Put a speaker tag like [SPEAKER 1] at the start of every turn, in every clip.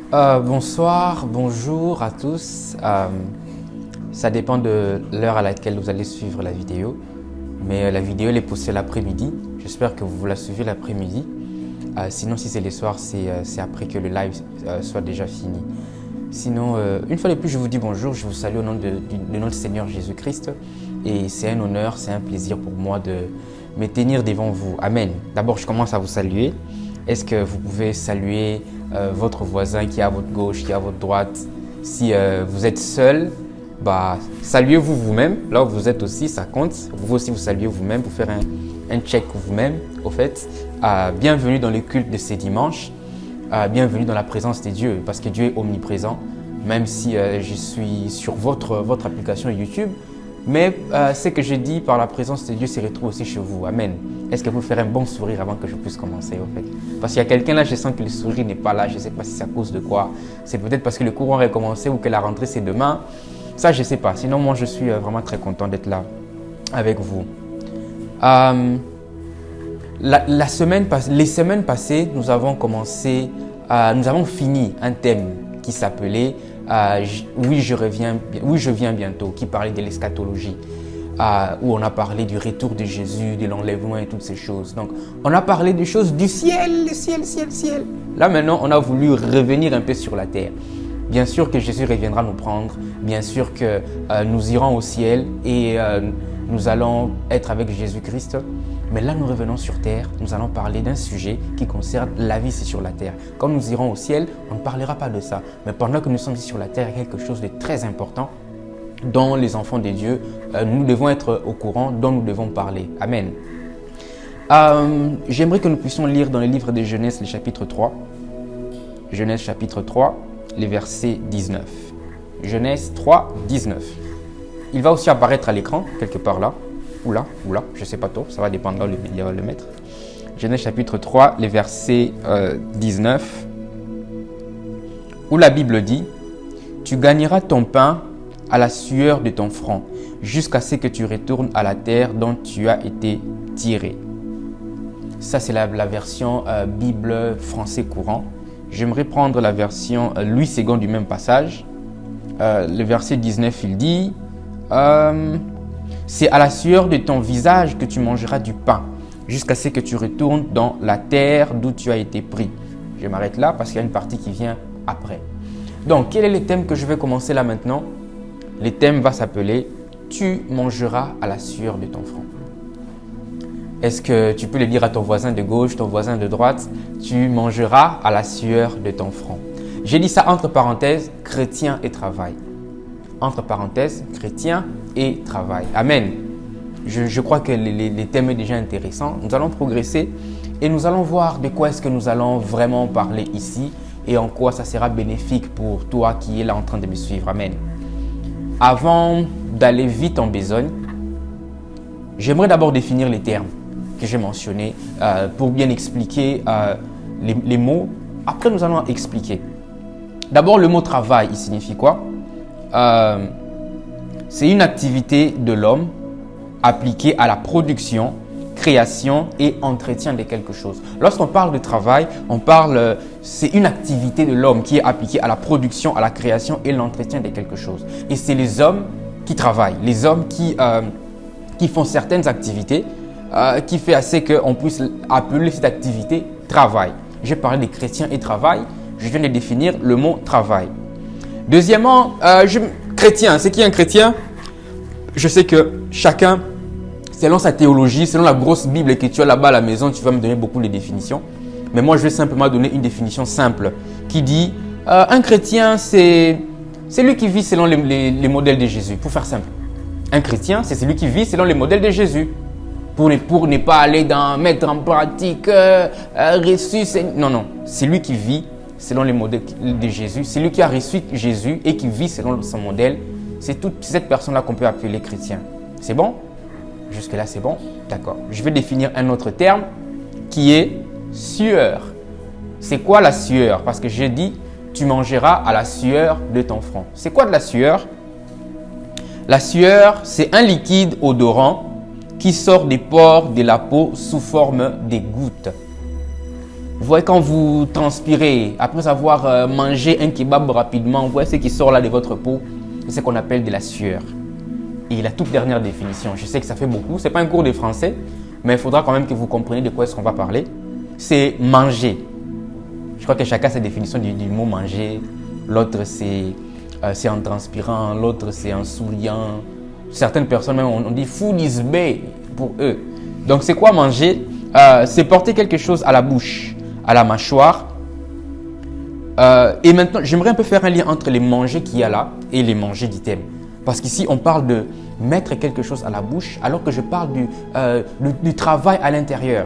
[SPEAKER 1] Bonsoir, bonjour à tous. Ça dépend de l'heure à laquelle vous allez suivre la vidéo. Mais la vidéo elle est postée l'après-midi. J'espère que vous la suivez l'après-midi. Sinon, si c'est les soirs, c'est après que le live soit déjà fini. Sinon, une fois de plus, je vous dis bonjour. Je vous salue au nom de notre Seigneur Jésus-Christ. Et c'est un honneur, c'est un plaisir pour moi de me tenir devant vous. Amen. D'abord, je commence à vous saluer. Est-ce que vous pouvez saluer votre voisin qui est à votre gauche, qui est à votre droite? Si vous êtes seul, saluez-vous vous-même. Là où vous êtes aussi, ça compte. Vous pouvez aussi vous saluer vous-même pour faire un check vous-même. Au fait, bienvenue dans le culte de ces dimanches. Bienvenue dans la présence de Dieu, parce que Dieu est omniprésent. Même si je suis sur votre application YouTube, mais ce que je dis par la présence de Dieu se retrouve aussi chez vous. Amen. Est-ce que vous ferez un bon sourire avant que je puisse commencer au fait? Parce qu'il y a quelqu'un là, je sens que le sourire n'est pas là. Je ne sais pas si c'est à cause de quoi. C'est peut-être parce que le cours a recommencé ou que la rentrée c'est demain. Ça, je ne sais pas. Sinon, moi, je suis vraiment très content d'être là avec vous. Les semaines passées, nous avons fini un thème qui s'appelait oui, je viens bientôt, qui parlait de l'eschatologie. Où on a parlé du retour de Jésus, de l'enlèvement et toutes ces choses. Donc, on a parlé des choses du ciel, le ciel, ciel, ciel. Là, maintenant, on a voulu revenir un peu sur la terre. Bien sûr que Jésus reviendra nous prendre. Bien sûr que nous irons au ciel et nous allons être avec Jésus-Christ. Mais là, nous revenons sur terre. Nous allons parler d'un sujet qui concerne la vie ici sur la terre. Quand nous irons au ciel, on ne parlera pas de ça. Mais pendant que nous sommes ici sur la terre, il y a quelque chose de très important dont les enfants de Dieu, nous devons être au courant, dont nous devons parler. Amen. J'aimerais que nous puissions lire dans le livre de Genèse, le chapitre 3. Genèse chapitre 3, les versets 19. Genèse 3, 19. Il va aussi apparaître à l'écran, quelque part là, ou là, je ne sais pas trop, ça va dépendre là où il va le mettre. Genèse chapitre 3, les versets 19, où la Bible dit « Tu gagneras ton pain à la sueur de ton front, jusqu'à ce que tu retournes à la terre dont tu as été tiré. » Ça, c'est la version Bible français courant. J'aimerais prendre la version Louis II du même passage. Le verset 19, il dit c'est à la sueur de ton visage que tu mangeras du pain, jusqu'à ce que tu retournes dans la terre d'où tu as été pris. Je m'arrête là parce qu'il y a une partie qui vient après. Donc, quel est le thème que je vais commencer là maintenant? Le thème va s'appeler « Tu mangeras à la sueur de ton front ». Est-ce que tu peux le dire à ton voisin de gauche, ton voisin de droite? Tu mangeras à la sueur de ton front. J'ai dit ça entre parenthèses, chrétien et travail. Entre parenthèses, chrétien et travail. Amen. Je crois que les thèmes sont déjà intéressants. Nous allons progresser et nous allons voir de quoi est-ce que nous allons vraiment parler ici et en quoi ça sera bénéfique pour toi qui es là en train de me suivre. Amen. Avant d'aller vite en besogne, j'aimerais d'abord définir les termes que j'ai mentionnés pour bien expliquer les mots. Après, nous allons expliquer. D'abord, le mot travail, il signifie quoi? C'est une activité de l'homme appliquée à la production, création et entretien de quelque chose. Lorsqu'on parle de travail, c'est une activité de l'homme qui est appliquée à la production, à la création et l'entretien de quelque chose. Et c'est les hommes qui travaillent, les hommes qui font certaines activités, qui fait assez qu'on puisse appeler cette activité travail. J'ai parlé des chrétiens et travail, je viens de définir le mot travail. Deuxièmement, chrétien, c'est qui un chrétien? Je sais que chacun, selon sa théologie, selon la grosse Bible que tu as là-bas à la maison, tu vas me donner beaucoup de définitions. Mais moi, je vais simplement donner une définition simple qui dit un chrétien, c'est celui qui vit selon les modèles de Jésus, pour faire simple. Un chrétien, c'est celui qui vit selon les modèles de Jésus. Pour ne pas aller mettre en pratique reçu. Non, c'est lui qui vit selon les modèles de Jésus. C'est lui qui a reçu Jésus et qui vit selon son modèle. C'est toute cette personne-là qu'on peut appeler chrétien. C'est bon? Jusque-là, c'est bon? D'accord. Je vais définir un autre terme qui est sueur. C'est quoi la sueur? Parce que j'ai dit, tu mangeras à la sueur de ton front. C'est quoi de la sueur? La sueur, c'est un liquide odorant qui sort des pores de la peau sous forme de gouttes. Vous voyez, quand vous transpirez, après avoir mangé un kebab rapidement, vous voyez ce qui sort là de votre peau, c'est ce qu'on appelle de la sueur. Et la toute dernière définition, je sais que ça fait beaucoup, ce n'est pas un cours de français, mais il faudra quand même que vous compreniez de quoi est-ce qu'on va parler. C'est manger. Je crois que chacun a sa définition du mot manger. L'autre, c'est en transpirant, l'autre, c'est en souriant. Certaines personnes, même, on dit food is bad pour eux. Donc, c'est quoi manger? C'est porter quelque chose à la bouche, à la mâchoire. Et maintenant, j'aimerais un peu faire un lien entre les manger qu'il y a là et les manger d'items. Parce qu'ici, on parle de mettre quelque chose à la bouche, alors que je parle du travail à l'intérieur.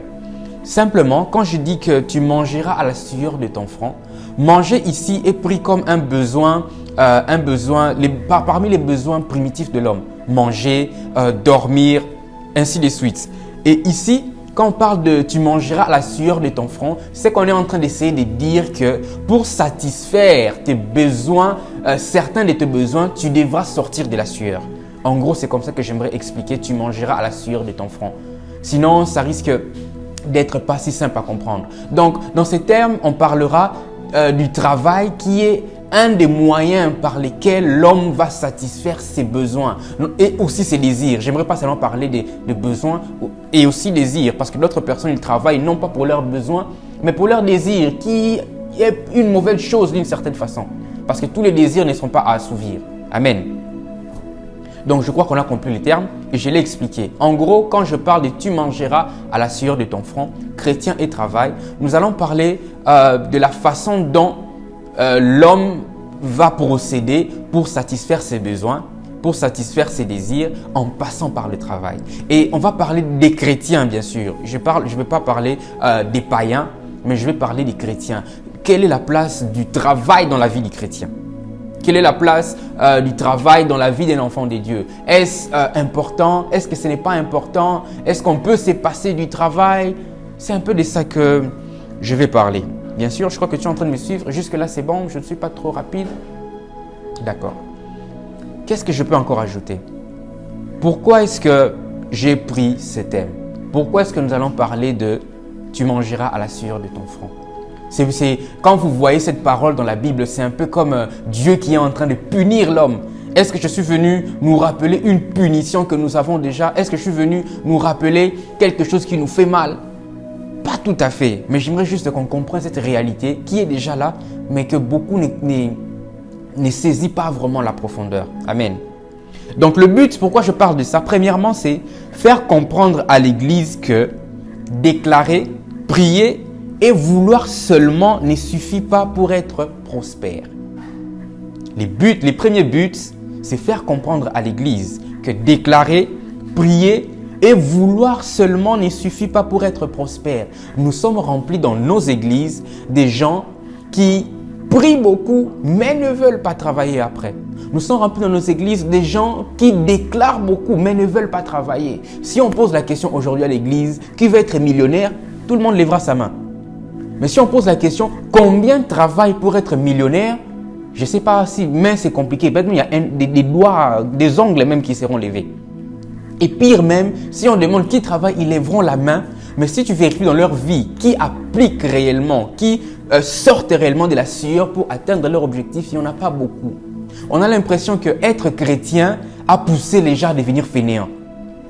[SPEAKER 1] Simplement, quand je dis que tu mangeras à la sueur de ton front, manger ici est pris comme un besoin parmi les besoins primitifs de l'homme. Manger, dormir, ainsi de suite. Et ici, quand on parle de tu mangeras à la sueur de ton front, c'est qu'on est en train d'essayer de dire que pour satisfaire tes besoins, certains de tes besoins, tu devras sortir de la sueur. En gros, c'est comme ça que j'aimerais expliquer, tu mangeras à la sueur de ton front. Sinon, ça risque d'être pas si simple à comprendre. Donc, dans ces termes, on parlera du travail qui est un des moyens par lesquels l'homme va satisfaire ses besoins et aussi ses désirs. J'aimerais pas seulement parler de besoins et aussi désirs, parce que d'autres personnes, ils travaillent non pas pour leurs besoins, mais pour leurs désirs, qui est une mauvaise chose d'une certaine façon. Parce que tous les désirs ne sont pas à assouvir. Amen. Donc, je crois qu'on a compris les termes et je l'ai expliqué. En gros, quand je parle de « tu mangeras à la sueur de ton front », chrétien et travail, nous allons parler de la façon dont l'homme va procéder pour satisfaire ses besoins, pour satisfaire ses désirs en passant par le travail. Et on va parler des chrétiens, bien sûr. Je ne vais pas parler des païens, mais je vais parler des chrétiens. Quelle est la place du travail dans la vie du chrétien? Quelle est la place du travail dans la vie d'un enfant de Dieu? Est-ce important? Est-ce que ce n'est pas important? Est-ce qu'on peut se passer du travail? C'est un peu de ça que je vais parler. Bien sûr, je crois que tu es en train de me suivre. Jusque-là, c'est bon, je ne suis pas trop rapide. D'accord. Qu'est-ce que je peux encore ajouter? Pourquoi est-ce que j'ai pris ce thème? Pourquoi est-ce que nous allons parler de « tu mangeras à la sueur de ton front » ? Quand vous voyez cette parole dans la Bible, c'est un peu comme Dieu qui est en train de punir l'homme. Est-ce que je suis venu nous rappeler une punition que nous avons déjà? Est-ce que je suis venu nous rappeler quelque chose qui nous fait mal? Pas tout à fait, mais j'aimerais juste qu'on comprenne cette réalité qui est déjà là, mais que beaucoup ne saisissent pas vraiment la profondeur. Amen. Donc le but, pourquoi je parle de ça? Premièrement, c'est faire comprendre à l'Église que déclarer, prier et vouloir seulement ne suffit pas pour être prospère. Les premiers buts, c'est faire comprendre à l'Église que déclarer, prier et vouloir seulement ne suffit pas pour être prospère. Nous sommes remplis dans nos églises des gens qui prient beaucoup mais ne veulent pas travailler après. Nous sommes remplis dans nos églises des gens qui déclarent beaucoup mais ne veulent pas travailler. Si on pose la question aujourd'hui à l'église, qui veut être millionnaire, tout le monde lèvera sa main. Mais si on pose la question, combien travaille pour être millionnaire? Je ne sais pas si, mais c'est compliqué. Peut-être qu'il y a des doigts, des ongles même qui seront levés. Et pire même, si on demande qui travaille, ils lèveront la main. Mais si tu vérifies dans leur vie, qui applique réellement, qui sortent réellement de la sueur pour atteindre leur objectif, il n'y en a pas beaucoup. On a l'impression qu'être chrétien a poussé les gens à devenir fainéants.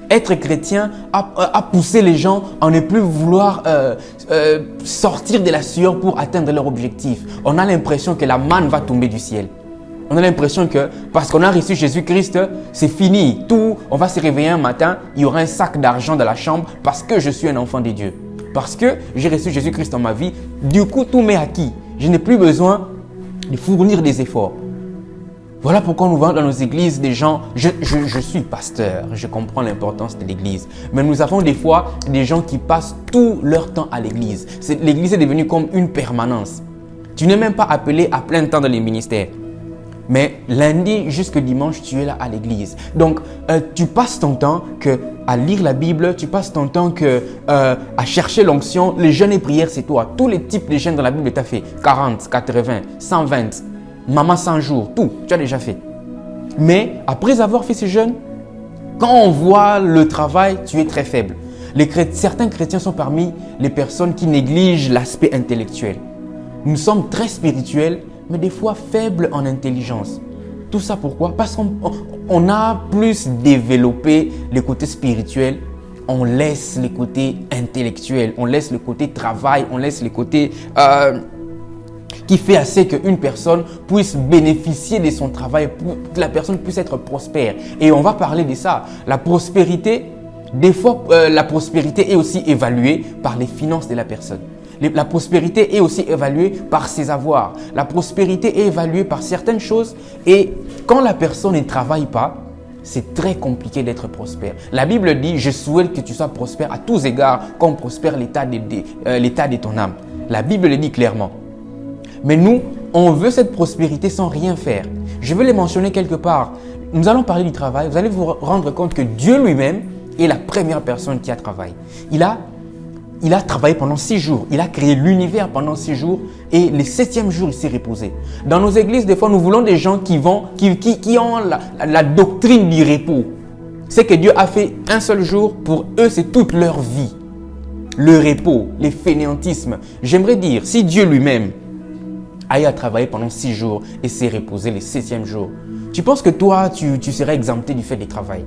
[SPEAKER 1] Être chrétien a poussé les gens à ne plus vouloir sortir de la sueur pour atteindre leur objectif. On a l'impression que la manne va tomber du ciel. On a l'impression que parce qu'on a reçu Jésus-Christ, c'est fini. Tout, on va se réveiller un matin, il y aura un sac d'argent dans la chambre parce que je suis un enfant de Dieu. Parce que j'ai reçu Jésus-Christ dans ma vie, du coup tout m'est acquis. Je n'ai plus besoin de fournir des efforts. Voilà pourquoi nous voyons dans nos églises des gens, je suis pasteur, je comprends l'importance de l'église. Mais nous avons des fois des gens qui passent tout leur temps à l'église. L'église est devenue comme une permanence. Tu n'es même pas appelé à plein temps dans les ministères. Mais lundi jusqu'au dimanche, tu es là à l'église. Donc, tu passes ton temps à lire la Bible, tu passes ton temps à chercher l'onction. Les jeûnes et prières, c'est toi. Tous les types de jeûnes dans la Bible, tu as fait 40, 80, 120, maman 100 jours, tout, tu as déjà fait. Mais après avoir fait ces jeûnes, quand on voit le travail, tu es très faible. Certains chrétiens sont parmi les personnes qui négligent l'aspect intellectuel. Nous sommes très spirituels, mais des fois faibles en intelligence. Tout ça pourquoi? Parce qu'on a plus développé les côtés spirituels, on laisse les côtés intellectuels, on laisse le côté travail, on laisse les côtés qui fait assez qu'une personne puisse bénéficier de son travail, que la personne puisse être prospère. Et on va parler de ça. La prospérité, des fois, la prospérité est aussi évaluée par les finances de la personne. La prospérité est aussi évaluée par ses avoirs. La prospérité est évaluée par certaines choses. Et quand la personne ne travaille pas, c'est très compliqué d'être prospère. La Bible dit, je souhaite que tu sois prospère à tous égards, comme prospère l'état de ton âme. La Bible le dit clairement. Mais nous, on veut cette prospérité sans rien faire. Je veux les mentionner quelque part. Nous allons parler du travail. Vous allez vous rendre compte que Dieu lui-même est la première personne qui a travaillé. Il a travaillé pendant 6 jours. Il a créé l'univers pendant 6 jours et le 7e jour, il s'est reposé. Dans nos églises, des fois, nous voulons des gens qui ont la doctrine du repos. C'est que Dieu a fait un seul jour. Pour eux, c'est toute leur vie. Le repos, les fainéantismes. J'aimerais dire, si Dieu lui-même a travaillé pendant 6 jours et s'est reposé le 7e jour, tu penses que toi, tu serais exempté du fait du travail?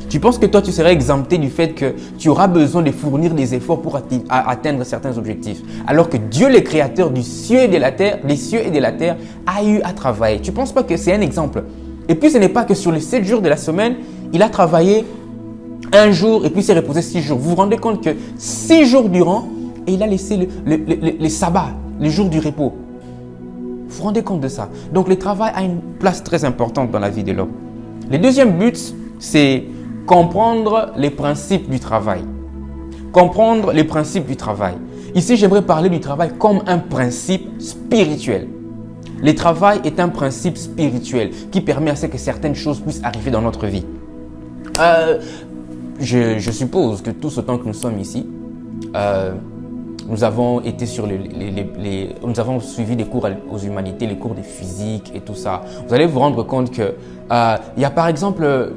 [SPEAKER 1] Tu penses que toi, tu serais exempté du fait que tu auras besoin de fournir des efforts pour atteindre certains objectifs, alors que Dieu, le créateur du ciel et de la terre, des cieux et de la terre, a eu à travailler. Tu ne penses pas que c'est un exemple? Et puis, ce n'est pas que sur les 7 jours de la semaine, il a travaillé un jour et puis s'est reposé 6 jours. Vous vous rendez compte que 6 jours durant, et il a laissé le sabbat, le jour du repos. Vous vous rendez compte de ça? Donc, le travail a une place très importante dans la vie de l'homme. Le deuxième but, c'est comprendre les principes du travail. Comprendre les principes du travail. Ici, j'aimerais parler du travail comme un principe spirituel. Le travail est un principe spirituel qui permet à ce que certaines choses puissent arriver dans notre vie. Je suppose que tous autant que nous sommes ici, nous avons été sur nous avons suivi des cours aux humanités, les cours de physique et tout ça. Vous allez vous rendre compte que il y a par exemple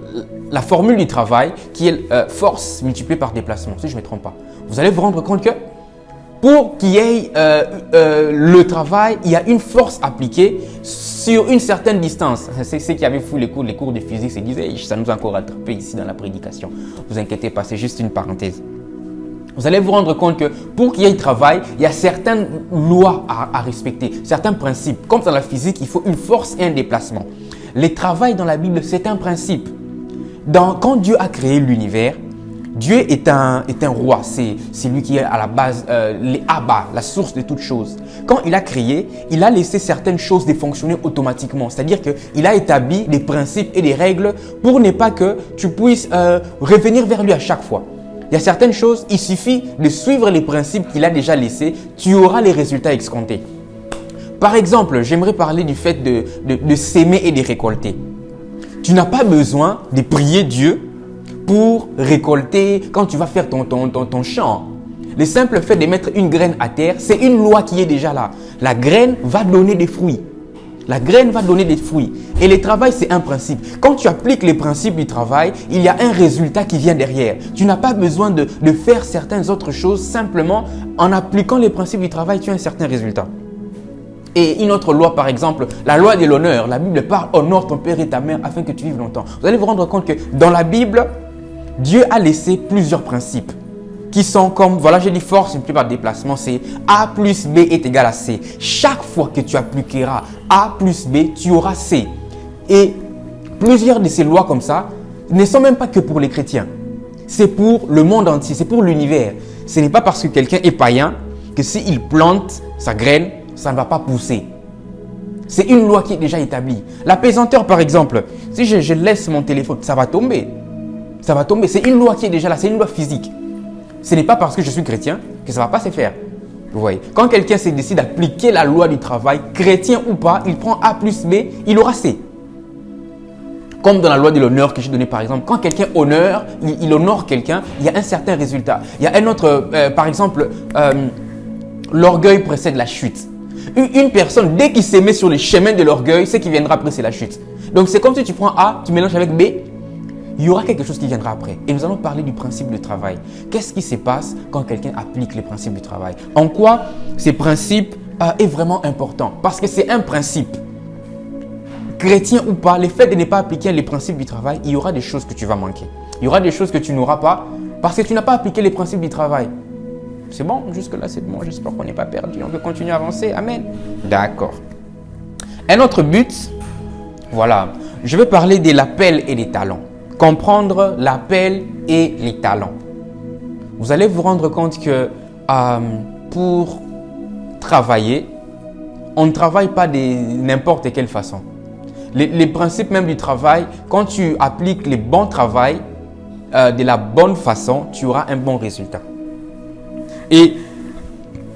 [SPEAKER 1] la formule du travail qui est force multipliée par déplacement, si je ne me trompe pas. Vous allez vous rendre compte que pour qu'il y ait le travail, il y a une force appliquée sur une certaine distance. C'est ceux qui avaient fou les cours de physique se disaient, ça nous a encore rattrapé ici dans la prédication. Ne vous inquiétez pas, c'est juste une parenthèse. Vous allez vous rendre compte que pour qu'il y ait travail, il y a certaines lois à respecter, certains principes. Comme dans la physique, il faut une force et un déplacement. Le travail dans la Bible, c'est un principe. Quand Dieu a créé l'univers, Dieu est un roi. C'est lui qui est à la base, les Abba, la source de toutes choses. Quand il a créé, il a laissé certaines choses de fonctionner automatiquement. C'est-à-dire qu'il a établi des principes et des règles pour ne pas que tu puisses revenir vers lui à chaque fois. Il y a certaines choses, il suffit de suivre les principes qu'il a déjà laissés, tu auras les résultats escomptés. Par exemple, j'aimerais parler du fait de s'aimer et de récolter. Tu n'as pas besoin de prier Dieu pour récolter quand tu vas faire ton champ. Le simple fait de mettre une graine à terre, c'est une loi qui est déjà là. La graine va donner des fruits. La graine va donner des fruits. Et le travail, c'est un principe. Quand tu appliques les principes du travail, il y a un résultat qui vient derrière. Tu n'as pas besoin de faire certaines autres choses. Simplement, en appliquant les principes du travail, tu as un certain résultat. Et une autre loi, par exemple, la loi de l'honneur. La Bible parle « honore ton père et ta mère afin que tu vives longtemps ». Vous allez vous rendre compte que dans la Bible, Dieu a laissé plusieurs principes qui sont comme, voilà, j'ai dit force multipliée par déplacement, c'est A plus B est égal à C. Chaque fois que tu appliqueras A plus B, tu auras C. Et plusieurs de ces lois comme ça ne sont même pas que pour les chrétiens. C'est pour le monde entier, c'est pour l'univers. Ce n'est pas parce que quelqu'un est païen que s'il plante sa graine, ça ne va pas pousser. C'est une loi qui est déjà établie. La pesanteur, par exemple, si je laisse mon téléphone, ça va tomber. Ça va tomber. C'est une loi qui est déjà là, c'est une loi physique. Ce n'est pas parce que je suis chrétien que ça ne va pas se faire. Vous voyez, quand quelqu'un se décide d'appliquer la loi du travail, chrétien ou pas, il prend A plus B, il aura C. Comme dans la loi de l'honneur que j'ai donnée par exemple, quand quelqu'un il honore quelqu'un, il y a un certain résultat. Il y a un autre, par exemple, l'orgueil précède la chute. Une personne, dès qu'il se met sur le chemin de l'orgueil, ce qui viendra après, c'est la chute. Donc, c'est comme si tu prends A, tu mélanges avec B. il y aura quelque chose qui viendra après. Et nous allons parler du principe du travail. Qu'est-ce qui se passe quand quelqu'un applique les principes du travail? En quoi ces principes est vraiment important? Parce que c'est un principe. Chrétien ou pas, le fait de ne pas appliquer les principes du travail, il y aura des choses que tu vas manquer. Il y aura des choses que tu n'auras pas parce que tu n'as pas appliqué les principes du travail. C'est bon? Jusque-là, c'est bon. J'espère qu'on n'est pas perdu. On peut continuer à avancer. Amen. D'accord. Un autre but, voilà. Je vais parler de l'appel et des talents. Comprendre l'appel et les talents. Vous allez vous rendre compte que pour travailler, on ne travaille pas de n'importe quelle façon. Les principes même du travail, quand tu appliques les bons travail de la bonne façon, tu auras un bon résultat. Et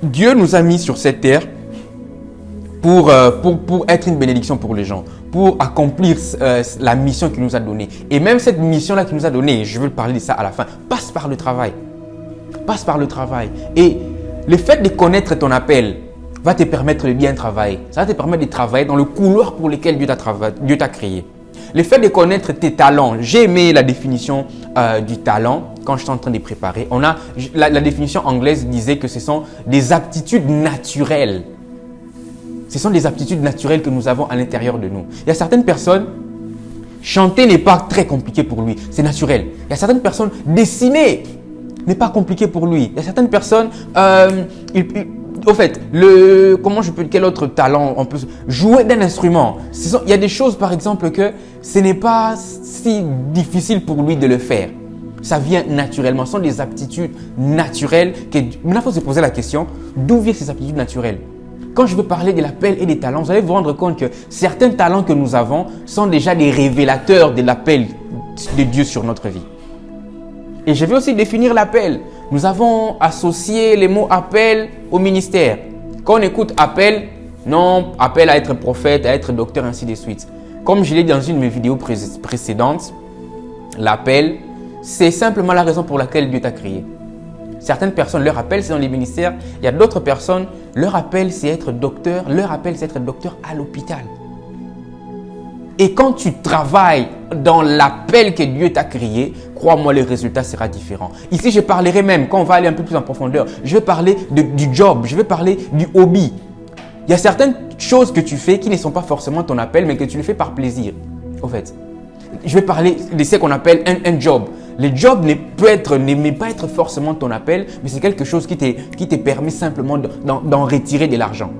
[SPEAKER 1] Dieu nous a mis sur cette terre pour être une bénédiction pour les gens, pour accomplir la mission qu'il nous a donnée. Et même cette mission-là qu'il nous a donnée, je vais parler de ça à la fin, passe par le travail. Passe par le travail. Et le fait de connaître ton appel va te permettre de bien travailler. Ça va te permettre de travailler dans le couloir pour lequel Dieu t'a créé. Le fait de connaître tes talents, j'ai aimé la définition du talent quand je suis en train de préparer. La définition anglaise disait que ce sont des aptitudes naturelles. Ce sont des aptitudes naturelles que nous avons à l'intérieur de nous. Il y a certaines personnes, chanter n'est pas très compliqué pour lui, c'est naturel. Il y a certaines personnes, dessiner n'est pas compliqué pour lui. Il y a certaines personnes, au fait, quel autre talent on peut jouer d'un instrument. Il y a des choses, par exemple, que ce n'est pas si difficile pour lui de le faire. Ça vient naturellement. Ce sont des aptitudes naturelles. Maintenant, il faut se poser la question, d'où viennent ces aptitudes naturelles? Quand je veux parler de l'appel et des talents, vous allez vous rendre compte que certains talents que nous avons sont déjà des révélateurs de l'appel de Dieu sur notre vie. Et je vais aussi définir l'appel. Nous avons associé les mots appel au ministère. Quand on écoute appel, non, appel à être prophète, à être docteur, ainsi de suite. Comme je l'ai dit dans une de mes vidéos précédentes, l'appel, c'est simplement la raison pour laquelle Dieu t'a créé. Certaines personnes, leur appel, c'est dans les ministères. Il y a d'autres personnes, leur appel, c'est être docteur. Leur appel, c'est être docteur à l'hôpital. Et quand tu travailles dans l'appel que Dieu t'a créé, crois-moi, le résultat sera différent. Ici, je parlerai même, quand on va aller un peu plus en profondeur, je vais parler du job, je vais parler du hobby. Il y a certaines choses que tu fais qui ne sont pas forcément ton appel, mais que tu le fais par plaisir. En fait, je vais parler de ce qu'on appelle un job. Le job ne peut pas être forcément ton appel, mais c'est quelque chose qui te permet simplement d'en retirer de l'argent.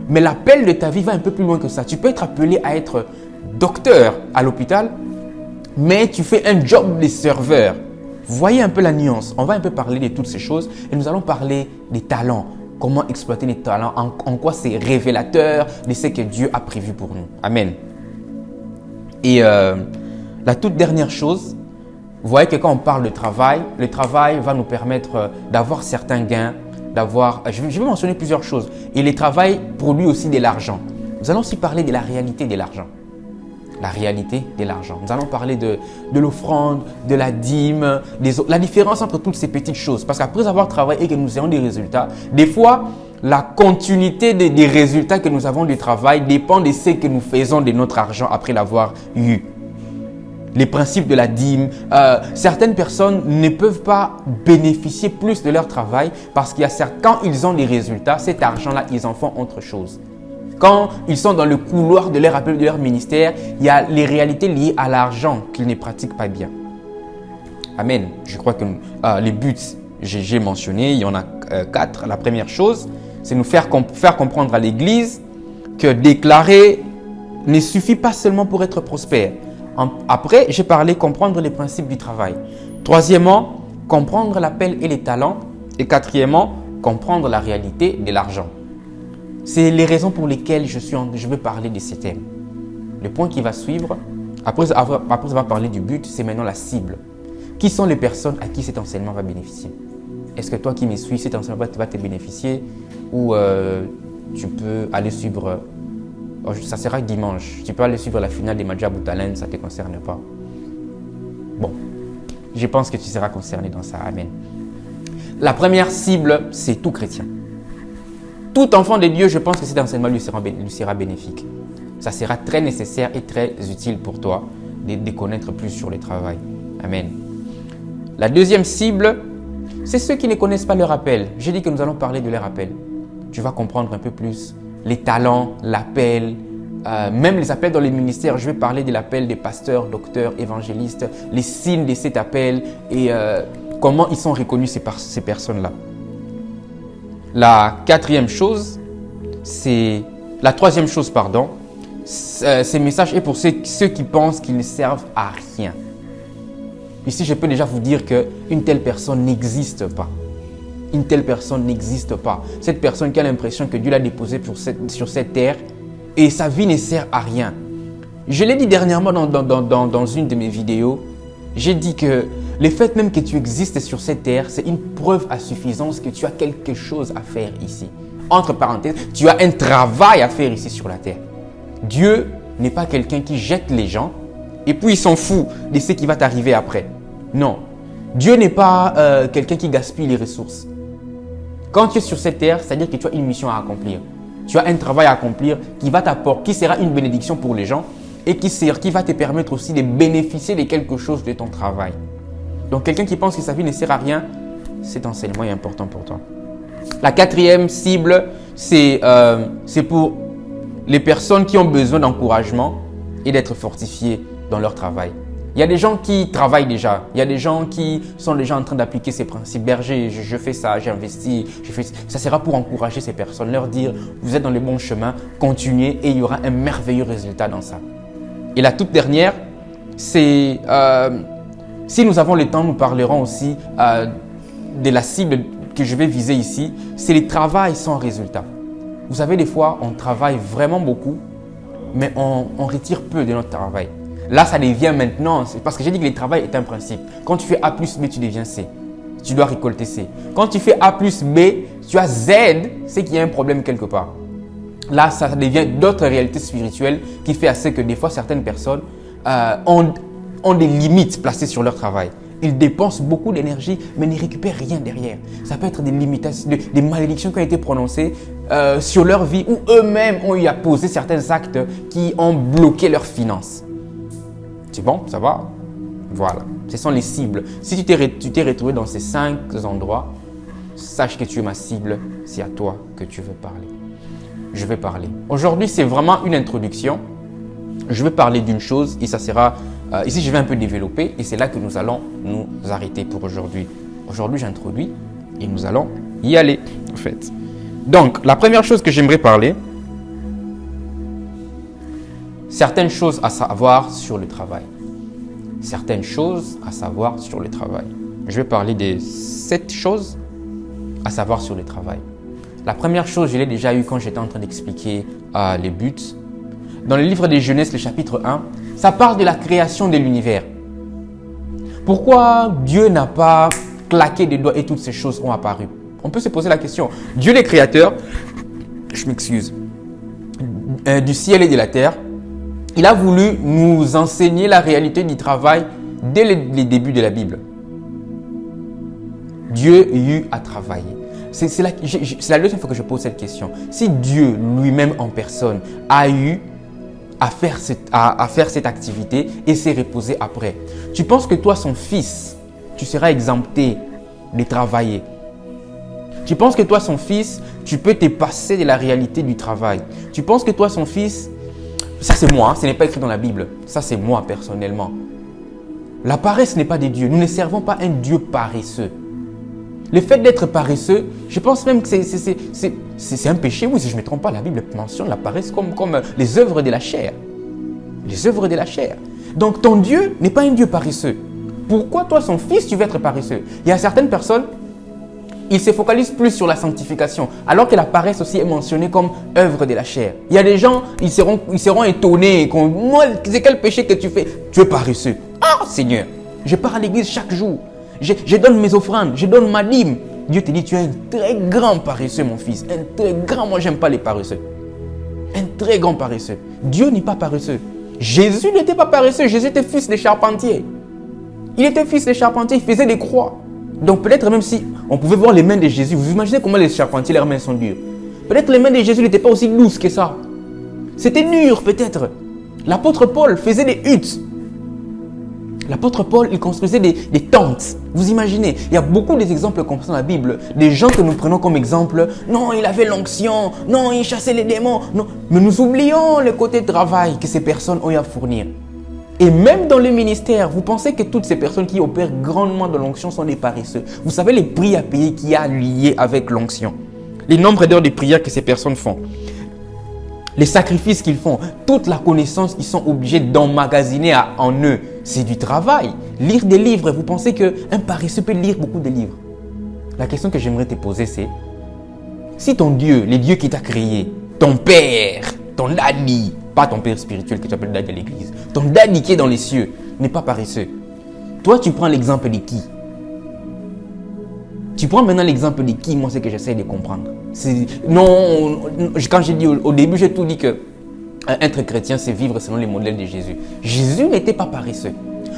[SPEAKER 1] Mais l'appel de ta vie va un peu plus loin que ça. Tu peux être appelé à être docteur à l'hôpital, mais tu fais un job de serveur. Voyez un peu la nuance. On va un peu parler de toutes ces choses et nous allons parler des talents. Comment exploiter les talents, en quoi c'est révélateur de ce que Dieu a prévu pour nous. Amen. Et la toute dernière chose, vous voyez que quand on parle de travail, le travail va nous permettre d'avoir certains gains, je vais mentionner plusieurs choses. Et le travail produit aussi de l'argent. Nous allons aussi parler de la réalité de l'argent. La réalité de l'argent. Nous allons parler de l'offrande, de la dîme, la différence entre toutes ces petites choses. Parce qu'après avoir travaillé et que nous ayons des résultats, des fois, la continuité des résultats que nous avons du travail dépend de ce que nous faisons de notre argent après l'avoir eu. Les principes de la dîme, certaines personnes ne peuvent pas bénéficier plus de leur travail parce quand ils ont des résultats, cet argent-là, ils en font autre chose. Quand ils sont dans le couloir de leur appel, de leur ministère, il y a les réalités liées à l'argent qu'ils ne pratiquent pas bien. Amen. Je crois que les buts, j'ai mentionné, il y en a 4. La première chose, c'est nous faire comprendre à l'Église que déclarer ne suffit pas seulement pour être prospère. Après, j'ai parlé comprendre les principes du travail. Troisièmement, comprendre l'appel et les talents. Et quatrièmement, comprendre la réalité de l'argent. C'est les raisons pour lesquelles je veux parler de ces thèmes. Le point qui va suivre, après avoir parlé du but, c'est maintenant la cible. Qui sont les personnes à qui cet enseignement va bénéficier? Est-ce que toi qui me suis, cet enseignement va te bénéficier ou tu peux aller suivre, ça sera dimanche, tu peux aller suivre la finale des Majab ou Talent, ça ne te concerne pas. Bon, je pense que tu seras concerné dans ça. Amen. La première cible, c'est tout chrétien. Tout enfant de Dieu, je pense que cet enseignement lui sera bénéfique. Ça sera très nécessaire et très utile pour toi de connaître plus sur le travail. Amen. La deuxième cible, c'est ceux qui ne connaissent pas leur appel. J'ai dit que nous allons parler de leur appel. Tu vas comprendre un peu plus les talents, l'appel, même les appels dans les ministères. Je vais parler de l'appel des pasteurs, docteurs, évangélistes, les signes de cet appel et comment ils sont reconnus ces personnes-là. La troisième chose, c'est ces messages est pour ceux qui pensent qu'ils ne servent à rien. Ici, je peux déjà vous dire qu'une telle personne n'existe pas. Une telle personne n'existe pas. Cette personne qui a l'impression que Dieu l'a déposée sur cette terre et sa vie ne sert à rien. Je l'ai dit dernièrement dans une de mes vidéos. J'ai dit que le fait même que tu existes sur cette terre, c'est une preuve à suffisance que tu as quelque chose à faire ici. Entre parenthèses, tu as un travail à faire ici sur la terre. Dieu n'est pas quelqu'un qui jette les gens et puis il s'en fout de ce qui va t'arriver après. Non. Dieu n'est pas quelqu'un qui gaspille les ressources. Quand tu es sur cette terre, c'est-à-dire que tu as une mission à accomplir. Tu as un travail à accomplir qui va t'apporter, qui sera une bénédiction pour les gens et qui va te permettre aussi de bénéficier de quelque chose de ton travail. Donc, quelqu'un qui pense que sa vie ne sert à rien, cet enseignement est important pour toi. La quatrième cible, c'est pour les personnes qui ont besoin d'encouragement et d'être fortifiées dans leur travail. Il y a des gens qui travaillent déjà. Il y a des gens qui sont déjà en train d'appliquer ces principes. Berger, je fais ça, j'ai investi, ça sera pour encourager ces personnes, leur dire, vous êtes dans le bon chemin, continuez et il y aura un merveilleux résultat dans ça. Et la toute dernière, c'est, si nous avons le temps, nous parlerons aussi de la cible que je vais viser ici, c'est le travail sans résultat. Vous savez, des fois, on travaille vraiment beaucoup, mais on retire peu de notre travail. Là, ça devient maintenant, parce que j'ai dit que le travail est un principe. Quand tu fais A plus B, tu deviens C. Tu dois récolter C. Quand tu fais A plus B, tu as Z, c'est qu'il y a un problème quelque part. Là, ça devient d'autres réalités spirituelles qui fait à ce que des fois, certaines personnes ont des limites placées sur leur travail. Ils dépensent beaucoup d'énergie, mais ne récupèrent rien derrière. Ça peut être des limitations, des malédictions qui ont été prononcées sur leur vie ou eux-mêmes ont eu à poser certains actes qui ont bloqué leurs finances. C'est bon, ça va? Voilà, ce sont les cibles. Si tu t'es retrouvé dans ces 5 endroits, sache que tu es ma cible, c'est à toi que tu veux parler. Je vais parler. Aujourd'hui, c'est vraiment une introduction. Je vais parler d'une chose et ça sera... ici, je vais un peu développer et c'est là que nous allons nous arrêter pour aujourd'hui. Aujourd'hui, j'introduis et nous allons y aller, en fait. Donc, la première chose que j'aimerais parler, certaines choses à savoir sur le travail. Certaines choses à savoir sur le travail. Je vais parler de 7 choses à savoir sur le travail. La première chose, je l'ai déjà eu quand j'étais en train d'expliquer les buts. Dans le livre de Genèse, le chapitre 1, ça parle de la création de l'univers. Pourquoi Dieu n'a pas claqué des doigts et toutes ces choses ont apparu? On peut se poser la question. Dieu le créateur, je m'excuse, du ciel et de la terre, il a voulu nous enseigner la réalité du travail dès les débuts de la Bible. Dieu eut à travailler. C'est la deuxième fois que je pose cette question. Si Dieu lui-même en personne a eu à faire cette activité et s'est reposé après, tu penses que toi, son fils, tu seras exempté de travailler? Tu penses que toi, son fils, tu peux te passer de la réalité du travail? Tu penses que toi, son fils, ça c'est moi, ce n'est pas écrit dans la Bible, ça c'est moi personnellement. La paresse n'est pas de Dieu, nous ne servons pas un Dieu paresseux. Le fait d'être paresseux, je pense même que c'est un péché. Oui, si je ne me trompe pas, la Bible mentionne la paresse comme les œuvres de la chair. Les œuvres de la chair. Donc ton Dieu n'est pas un Dieu paresseux. Pourquoi toi, son fils, tu veux être paresseux? Il y a certaines personnes, ils se focalisent plus sur la sanctification, alors que la paresse aussi est mentionnée comme œuvre de la chair. Il y a des gens, ils seront étonnés. Moi, c'est quel péché que tu fais? Tu es paresseux. Ah, Seigneur, je pars à l'église chaque jour. Je donne mes offrandes, je donne ma dîme. Dieu te dit, tu es un très grand paresseux, mon fils. Un très grand, moi, j'aime pas les paresseux. Un très grand paresseux. Dieu n'est pas paresseux. Jésus n'était pas paresseux. Jésus était fils de charpentier. Il était fils de charpentier, il faisait des croix. Donc peut-être même si on pouvait voir les mains de Jésus, vous imaginez comment les charpentiers, leurs mains sont dures. Peut-être les mains de Jésus n'étaient pas aussi douces que ça. C'était dur peut-être. L'apôtre Paul faisait des huttes. L'apôtre Paul, il construisait des tentes. Vous imaginez, il y a beaucoup d'exemples comme ça dans la Bible. Des gens que nous prenons comme exemple. Non, il avait l'onction. Non, il chassait les démons. Non. Mais nous oublions le côté travail que ces personnes ont eu à fournir. Et même dans le ministère, vous pensez que toutes ces personnes qui opèrent grandement de l'onction sont des paresseux. Vous savez les prix à payer qu'il y a liés avec l'onction. Les nombres d'heures de prière que ces personnes font. Les sacrifices qu'ils font. Toute la connaissance qu'ils sont obligés d'emmagasiner en eux. C'est du travail. Lire des livres. Vous pensez qu'un paresseux peut lire beaucoup de livres? La question que j'aimerais te poser, c'est si ton Dieu, les dieux qui t'a créé, ton père, ton daddy, pas ton père spirituel que tu appelles daddy à l'église, ton daddy qui est dans les cieux, n'est pas paresseux. Toi, tu prends l'exemple de qui? Tu prends maintenant l'exemple de qui? Moi, c'est que j'essaie de comprendre. Non, quand j'ai dit au début, j'ai tout dit que être chrétien, c'est vivre selon les modèles de Jésus. Jésus n'était pas paresseux.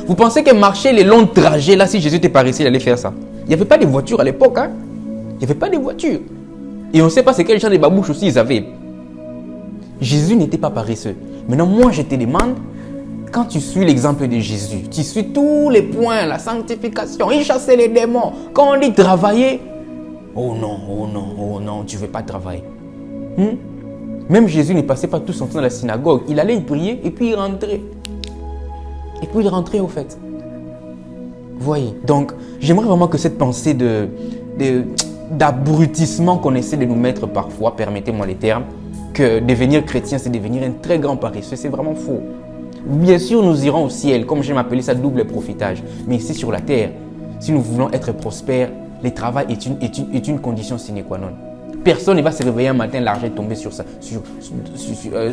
[SPEAKER 1] Vous pensez que marcher les longs trajets, là, si Jésus était paresseux, il allait faire ça? Il n'y avait pas de voitures à l'époque. Hein? Il n'y avait pas de voitures. Et on ne sait pas c'est quel genre de babouches aussi ils avaient. Jésus n'était pas paresseux. Maintenant, moi, je te demande, quand tu suis l'exemple de Jésus, tu suis tous les points, la sanctification, il chassait les démons. Quand on dit travailler, oh non, tu ne veux pas travailler. Même Jésus ne passait pas tout son temps dans la synagogue. Il allait y prier et puis il rentrait. Et puis il rentrait au fait. Vous voyez. Donc, j'aimerais vraiment que cette pensée d'abrutissement qu'on essaie de nous mettre parfois, permettez-moi les termes, que devenir chrétien, c'est devenir un très grand paresseux. C'est vraiment faux. Bien sûr, nous irons au ciel, comme j'aime appeler ça, double profitage. Mais ici sur la terre, si nous voulons être prospères, le travail est une condition sine qua non. Personne ne va se réveiller un matin, l'argent est tombé sur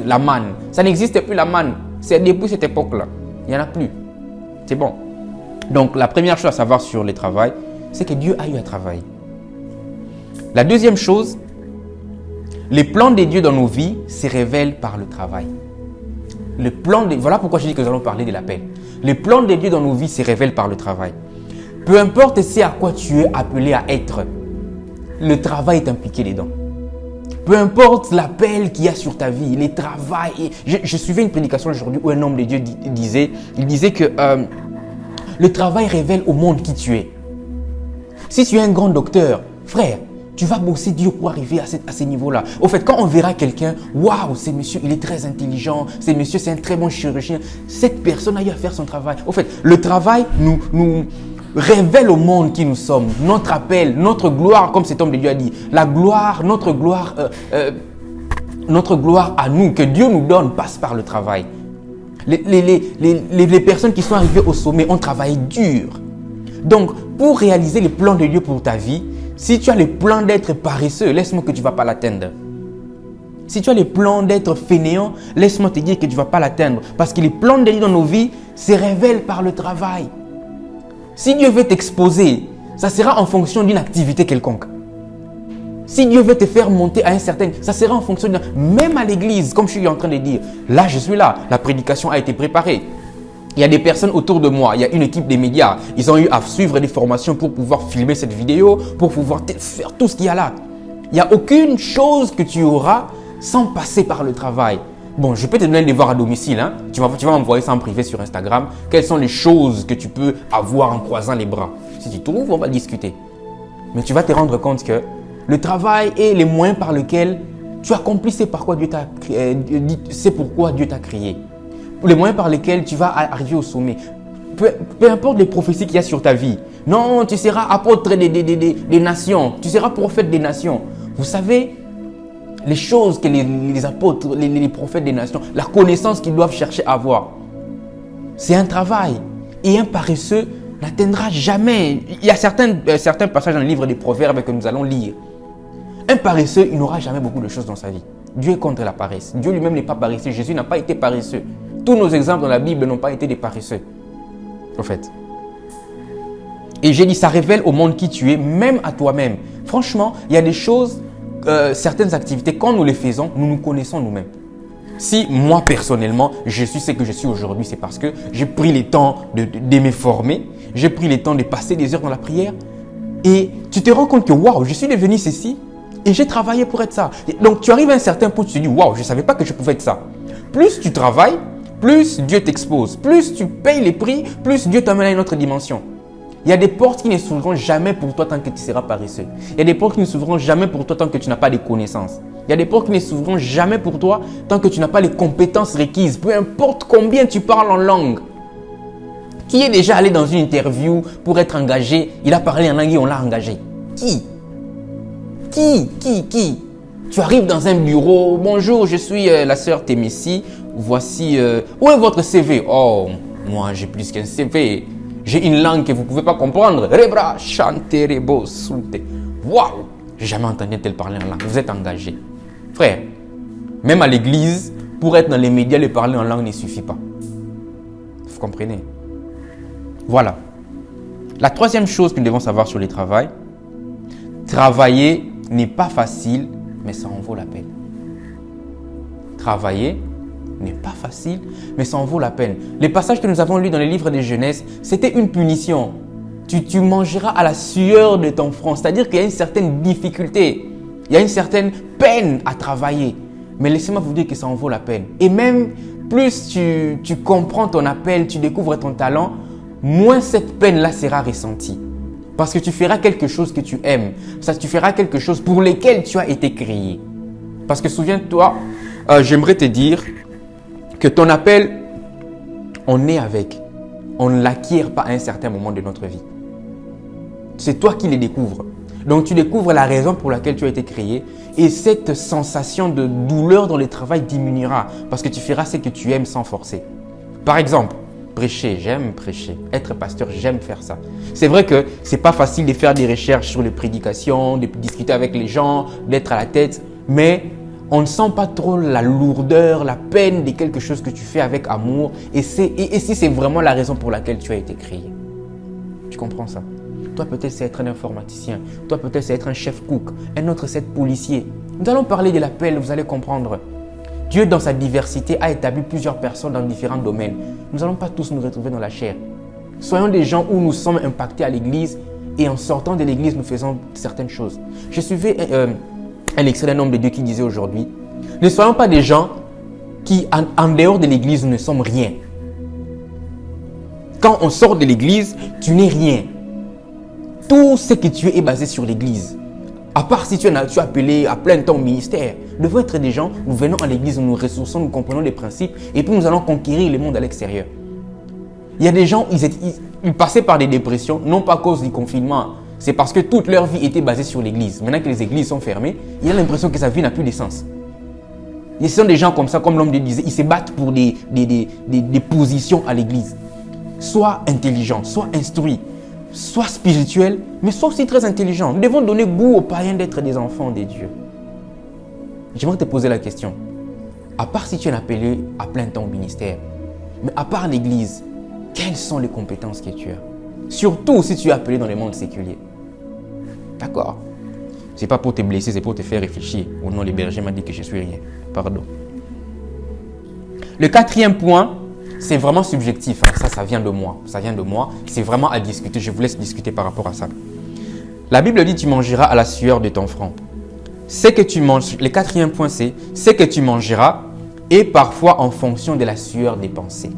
[SPEAKER 1] la manne. Ça n'existe plus la manne. C'est depuis cette époque-là. Il n'y en a plus. C'est bon. Donc, la première chose à savoir sur le travail, c'est que Dieu a eu à travailler. La deuxième chose, les plans de Dieu dans nos vies se révèlent par le travail. Voilà pourquoi je dis que nous allons parler de l'appel. Les plans de Dieu dans nos vies se révèlent par le travail. Peu importe c'est à quoi tu es appelé à être, le travail est impliqué dedans. Peu importe l'appel qu'il y a sur ta vie, le travail. Je suivais une prédication aujourd'hui où un homme de Dieu disait que le travail révèle au monde qui tu es. Si tu es un grand docteur, frère, tu vas bosser dur pour arriver à ce niveau-là. Au fait, quand on verra quelqu'un, waouh, ce monsieur, il est très intelligent, ce monsieur, c'est un très bon chirurgien, cette personne a eu à faire son travail. Au fait, le travail nous révèle au monde qui nous sommes, notre appel, notre gloire, comme cet homme de Dieu a dit. La gloire, notre gloire à nous, que Dieu nous donne, passe par le travail. Les personnes qui sont arrivées au sommet ont travaillé dur. Donc, pour réaliser les plans de Dieu pour ta vie, si tu as les plans d'être paresseux, laisse-moi que tu ne vas pas l'atteindre. Si tu as les plans d'être fainéant, laisse-moi te dire que tu ne vas pas l'atteindre. Parce que les plans de Dieu dans nos vies se révèlent par le travail. Si Dieu veut t'exposer, ça sera en fonction d'une activité quelconque. Si Dieu veut te faire monter à un certain... Ça sera en fonction même à l'église, comme je suis en train de dire. Là, je suis là. La prédication a été préparée. Il y a des personnes autour de moi. Il y a une équipe des médias. Ils ont eu à suivre des formations pour pouvoir filmer cette vidéo, pour pouvoir faire tout ce qu'il y a là. Il n'y a aucune chose que tu auras sans passer par le travail. Bon, je peux te donner le devoir à domicile. Hein? Tu vas m'envoyer ça en privé sur Instagram. Quelles sont les choses que tu peux avoir en croisant les bras? Si tu trouves, on va discuter. Mais tu vas te rendre compte que le travail est les moyens par lesquels tu accomplis c'est pourquoi Dieu t'a créé. Les moyens par lesquels tu vas arriver au sommet. Peu importe les prophéties qu'il y a sur ta vie. Non, tu seras apôtre des nations. Tu seras prophète des nations. Vous savez, les choses que les apôtres, les prophètes des nations, la connaissance qu'ils doivent chercher à avoir, c'est un travail. Et un paresseux n'atteindra jamais. Il y a certains passages dans le livre des Proverbes que nous allons lire. Un paresseux, il n'aura jamais beaucoup de choses dans sa vie. Dieu est contre la paresse. Dieu lui-même n'est pas paresseux. Jésus n'a pas été paresseux. Tous nos exemples dans la Bible n'ont pas été des paresseux. En fait. Et j'ai dit, ça révèle au monde qui tu es, même à toi-même. Franchement, il y a des choses, certaines activités, quand nous les faisons, nous nous connaissons nous-mêmes. Si moi, personnellement, je suis ce que je suis aujourd'hui, c'est parce que j'ai pris le temps de me former, j'ai pris le temps de passer des heures dans la prière. Et tu te rends compte que, waouh, je suis devenu ceci et j'ai travaillé pour être ça. Et donc, tu arrives à un certain point, tu te dis, waouh, je ne savais pas que je pouvais être ça. Plus tu travailles, plus Dieu t'expose. Plus tu payes les prix, plus Dieu t'amène à une autre dimension. Il y a des portes qui ne s'ouvriront jamais pour toi tant que tu seras paresseux. Il y a des portes qui ne s'ouvriront jamais pour toi tant que tu n'as pas de connaissances. Il y a des portes qui ne s'ouvriront jamais pour toi tant que tu n'as pas les compétences requises. Peu importe combien tu parles en langue. Qui est déjà allé dans une interview pour être engagé? Il a parlé en langue et on l'a engagé. Qui? Tu arrives dans un bureau. Bonjour, je suis la sœur Témessi. Voici. Où est votre CV? Oh, moi j'ai plus qu'un CV. J'ai une langue que vous ne pouvez pas comprendre. Rebra, chanterebo, soute. Waouh! J'ai jamais entendu un tel parler en langue. Vous êtes engagé. Frère, même à l'église, pour être dans les médias, le parler en langue ne suffit pas. Vous comprenez? Voilà. La troisième chose que nous devons savoir sur le travail, travailler n'est pas facile, mais ça en vaut la peine. Travailler n'est pas facile, mais ça en vaut la peine. Les passages que nous avons lus dans les livres de Genèse, c'était une punition. Tu mangeras à la sueur de ton front, c'est-à-dire qu'il y a une certaine difficulté, il y a une certaine peine à travailler. Mais laissez-moi vous dire que ça en vaut la peine. Et même plus tu comprends ton appel, tu découvres ton talent, moins cette peine-là sera ressentie. Parce que tu feras quelque chose que tu aimes. Ça, tu feras quelque chose pour lequel tu as été créé. Parce que souviens-toi, j'aimerais te dire que ton appel, on est avec. On ne l'acquiert pas à un certain moment de notre vie. C'est toi qui le découvres. Donc tu découvres la raison pour laquelle tu as été créé. Et cette sensation de douleur dans le travail diminuera. Parce que tu feras ce que tu aimes sans forcer. Par exemple, prêcher, j'aime prêcher. Être pasteur, j'aime faire ça. C'est vrai que ce n'est pas facile de faire des recherches sur les prédications, de discuter avec les gens, d'être à la tête. Mais on ne sent pas trop la lourdeur, la peine de quelque chose que tu fais avec amour. Et si c'est vraiment la raison pour laquelle tu as été créé. Tu comprends ça? Toi, peut-être c'est être un informaticien. Toi, peut-être c'est être un chef cook. Un autre, c'est être policier. Nous allons parler de l'appel, vous allez comprendre. Dieu, dans sa diversité, a établi plusieurs personnes dans différents domaines. Nous n'allons pas tous nous retrouver dans la chair. Soyons des gens où nous sommes impactés à l'église et en sortant de l'église, nous faisons certaines choses. Je suivais un extrait d'un homme de Dieu qui disait aujourd'hui, ne soyons pas des gens qui, en dehors de l'église, nous ne sommes rien. Quand on sort de l'église, tu n'es rien. Tout ce que tu es basé sur l'église. À part si tu es appelé à plein temps au ministère, nous devons être des gens, nous venons à l'église, nous nous ressourçons, nous comprenons les principes et puis nous allons conquérir le monde à l'extérieur. Il y a des gens, ils passaient par des dépressions, non pas à cause du confinement, c'est parce que toute leur vie était basée sur l'église. Maintenant que les églises sont fermées, il a l'impression que sa vie n'a plus de sens. Et ce sont des gens comme ça, comme l'homme disait, ils se battent pour des positions à l'église. Sois intelligent, sois instruit, sois spirituel, mais sois aussi très intelligent. Nous devons donner goût aux païens d'être des enfants de Dieu. J'aimerais te poser la question. À part si tu es appelé à plein temps au ministère, mais à part l'église, quelles sont les compétences que tu as? Surtout si tu es appelé dans le monde séculier. D'accord? Ce n'est pas pour te blesser, c'est pour te faire réfléchir. Ou non, le berger m'a dit que je suis rien. Pardon. Le quatrième point, c'est vraiment subjectif. Ça vient de moi. Ça vient de moi. C'est vraiment à discuter. Je vous laisse discuter par rapport à ça. La Bible dit, tu mangeras à la sueur de ton front. C'est que tu manges. Le quatrième point, c'est que tu mangeras et parfois en fonction de la sueur des pensées.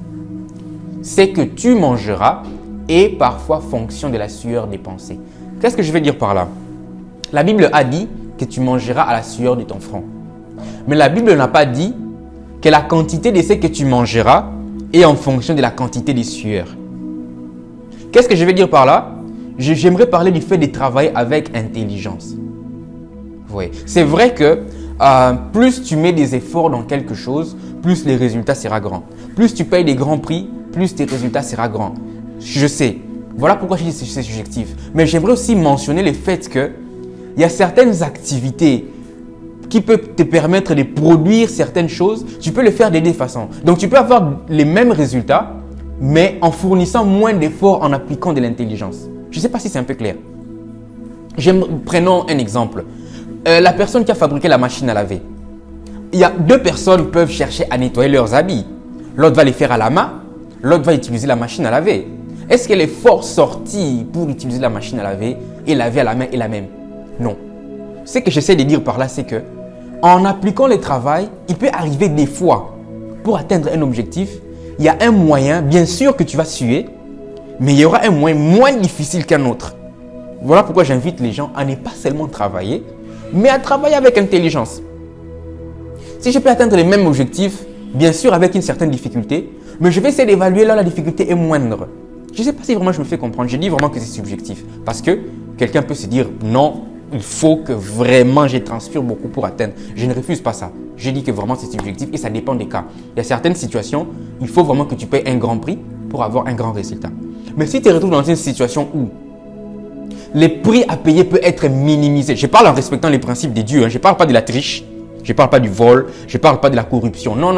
[SPEAKER 1] C'est que tu mangeras et parfois fonction de la sueur des pensées. Qu'est-ce que je vais dire par là? La Bible a dit que tu mangeras à la sueur de ton front. Mais la Bible n'a pas dit que la quantité de ce que tu mangeras est en fonction de la quantité des sueurs. Qu'est-ce que je vais dire par là? J'aimerais parler du fait de travailler avec intelligence. Oui. C'est vrai que plus tu mets des efforts dans quelque chose, plus les résultats seront grands. Plus tu payes des grands prix, plus tes résultats seront grands. Je sais. Voilà pourquoi je dis que c'est subjectif. Mais j'aimerais aussi mentionner le fait qu'il y a certaines activités qui peuvent te permettre de produire certaines choses. Tu peux le faire de deux façons. Donc, tu peux avoir les mêmes résultats, mais en fournissant moins d'efforts en appliquant de l'intelligence. Je ne sais pas si c'est un peu clair. Prenons un exemple. La personne qui a fabriqué la machine à laver. Il y a deux personnes qui peuvent chercher à nettoyer leurs habits. L'autre va les faire à la main, l'autre va utiliser la machine à laver. Est-ce que l'effort sorti pour utiliser la machine à laver et laver à la main est la même? Non. Ce que j'essaie de dire par là, c'est que en appliquant le travail, il peut arriver des fois, pour atteindre un objectif, il y a un moyen, bien sûr que tu vas suer, mais il y aura un moyen moins difficile qu'un autre. Voilà pourquoi j'invite les gens à ne pas seulement travailler, mais à travailler avec intelligence. Si je peux atteindre les mêmes objectifs, bien sûr avec une certaine difficulté, mais je vais essayer d'évaluer là la difficulté est moindre. Je ne sais pas si vraiment je me fais comprendre. Je dis vraiment que c'est subjectif. Parce que quelqu'un peut se dire non, il faut que vraiment je transpire beaucoup pour atteindre. Je ne refuse pas ça. Je dis que vraiment c'est subjectif et ça dépend des cas. Il y a certaines situations, il faut vraiment que tu payes un grand prix pour avoir un grand résultat. Mais si tu te retrouves dans une situation où les prix à payer peuvent être minimisés, je parle en respectant les principes des dieux, je ne parle pas de la triche, je ne parle pas du vol, je ne parle pas de la corruption. Non.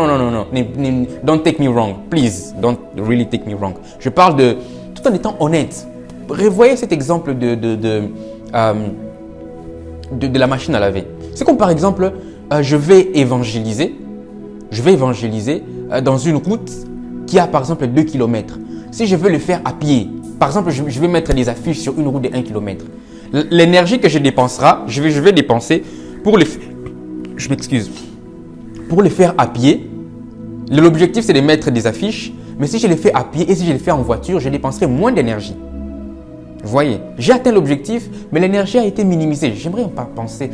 [SPEAKER 1] Don't take me wrong. Please, don't really take me wrong. Je parle de tout en étant honnête. Revoyez cet exemple de la machine à laver. C'est comme par exemple, je vais évangéliser dans une route qui a par exemple 2 km. Si je veux le faire à pied, par exemple, je vais mettre des affiches sur une route de 1 km. L'énergie que je vais dépenser pour le faire. Je m'excuse. Pour le faire à pied, l'objectif c'est de mettre des affiches, mais si je les fais à pied et si je les fais en voiture, je dépenserai moins d'énergie. Vous voyez, j'ai atteint l'objectif, mais l'énergie a été minimisée. J'aimerais pas penser